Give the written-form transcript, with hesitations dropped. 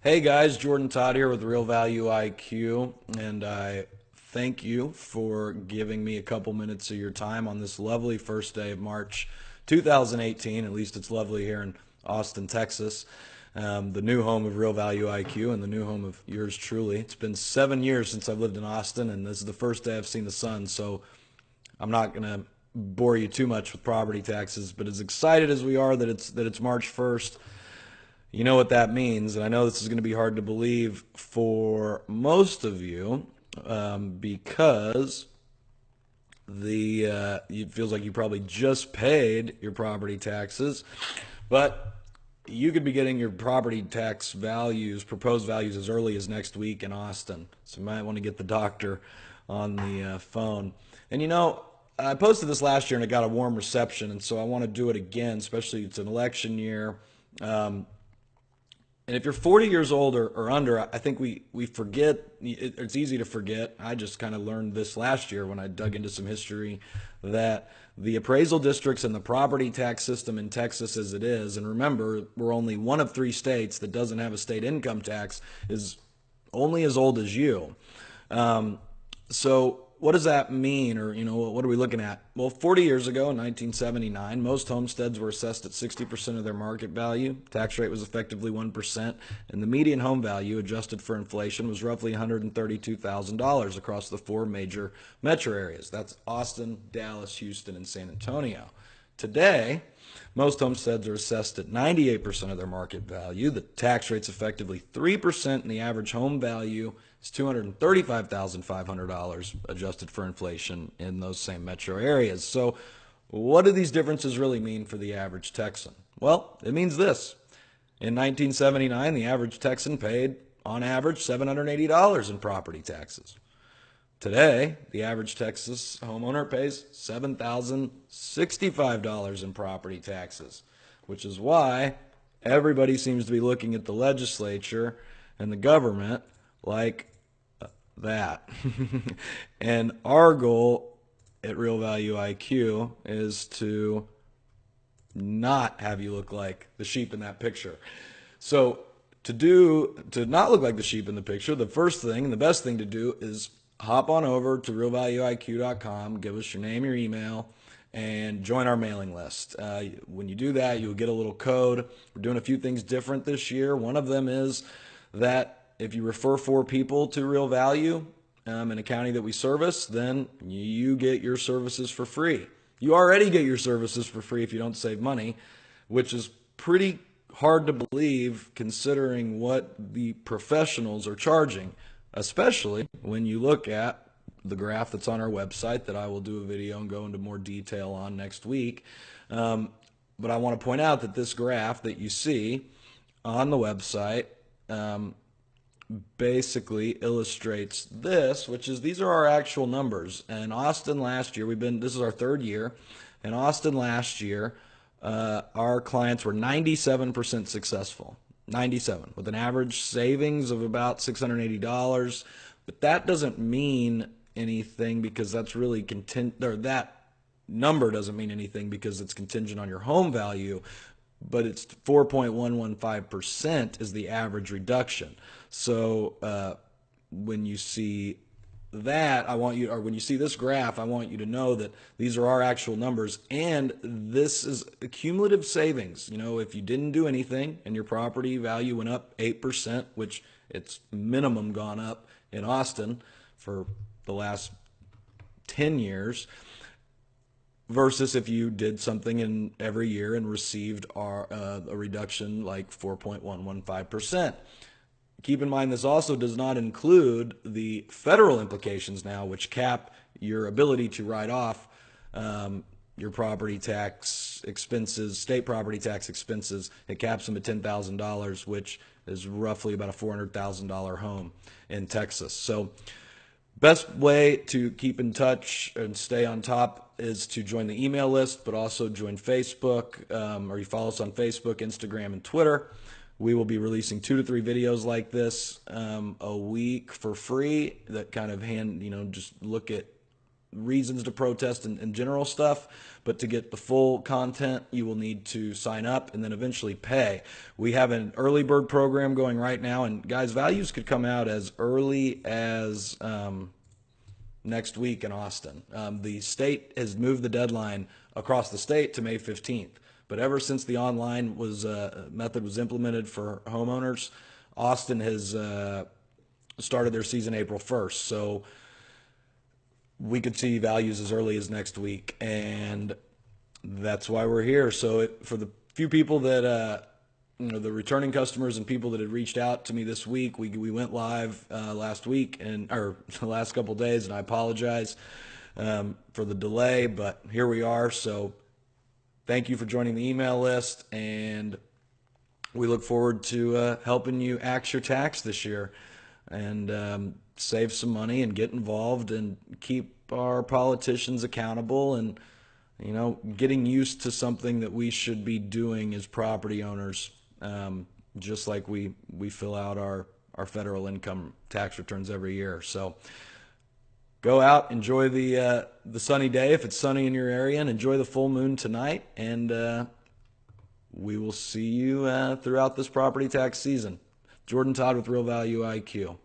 Hey guys, Jordan Todd here with Real Value IQ, and I thank you for giving me a couple minutes of your time on this lovely first day of March 2018. At least it's lovely here in Austin, Texas, the new home of Real Value IQ and the new home of yours truly. It's been 7 years since I've lived in Austin, and this is the first day I've seen the sun, so I'm not going to bore you too much with property taxes, but as excited as we are that it's March 1st, you know what that means, and I know this is going to be hard to believe for most of you because it feels like you probably just paid your property taxes, but you could be getting your property tax values, proposed values, as early as next week in Austin. So you might want to get the doctor on the phone. And I posted this last year and it got a warm reception, and so I want to do it again, especially it's an election year. And if you're 40 years old or under, I think we forget. It's easy to forget. I just kind of learned this last year when I dug into some history that the appraisal districts and the property tax system in Texas as it is, and remember, we're only one of three states that doesn't have a state income tax, is only as old as you. So what does that mean, or what are we looking at? Well, 40 years ago in 1979, most homesteads were assessed at 60% of their market value. Tax rate was effectively 1%, and the median home value adjusted for inflation was roughly $132,000 across the four major metro areas. That's Austin, Dallas, Houston, and San Antonio. Today, most homesteads are assessed at 98% of their market value. The tax rate's effectively 3%, and the average home value is $235,500 adjusted for inflation in those same metro areas. So, what do these differences really mean for the average Texan? Well, it means this. In 1979, the average Texan paid, on average, $780 in property taxes. Today, the average Texas homeowner pays $7,065 in property taxes, which is why everybody seems to be looking at the legislature and the government like that. And our goal at Real Value IQ is to not have you look like the sheep in that picture. So to not look like the sheep in the picture, the first thing and the best thing to do is hop on over to realvalueiq.com, give us your name, your email, and join our mailing list. When you do that, you'll get a little code. We're doing a few things different this year. One of them is that if you refer four people to Real Value in a county that we service, then you get your services for free. You already get your services for free if you don't save money, which is pretty hard to believe considering what the professionals are charging, especially when you look at the graph that's on our website that I will do a video and go into more detail on next week. But I want to point out that this graph that you see on the website basically illustrates this, which is these are our actual numbers. And Austin last year, this is our third year. In Austin last year, our clients were 97% successful. 97 with an average savings of about $680. But that doesn't mean anything because that's really that number doesn't mean anything because it's contingent on your home value, but it's 4.115% is the average reduction. So when you see that, when you see this graph, I want you to know that these are our actual numbers, and this is a cumulative savings. If you didn't do anything and your property value went up 8%, which it's minimum gone up in Austin for the last 10 years, versus if you did something in every year and received a reduction like 4.115%. Keep in mind this also does not include the federal implications now, which cap your ability to write off your property tax expenses, state property tax expenses. It caps them at $10,000, which is roughly about a $400,000 home in Texas. So best way to keep in touch and stay on top is to join the email list, but also join Facebook, or you follow us on Facebook, Instagram, and Twitter. We will be releasing 2 to 3 videos like this a week for free that kind of just look at reasons to protest and general stuff, but to get the full content, you will need to sign up and then eventually pay. We have an early bird program going right now, and guys, values could come out as early as next week in Austin. The state has moved the deadline across the state to May 15th, but ever since the online method was implemented for homeowners, Austin has started their season April 1st. So we could see values as early as next week, and that's why we're here. So for the few people that the returning customers and people that had reached out to me this week, we went live last week or the last couple of days, and I apologize for the delay, but here we are. So thank you for joining the email list, and we look forward to helping you axe your tax this year and save some money and get involved and keep our politicians accountable, and getting used to something that we should be doing as property owners, just like we fill out our federal income tax returns every year. So go out, enjoy the sunny day if it's sunny in your area, and enjoy the full moon tonight, and we will see you throughout this property tax season. Jordan Todd with Real Value IQ.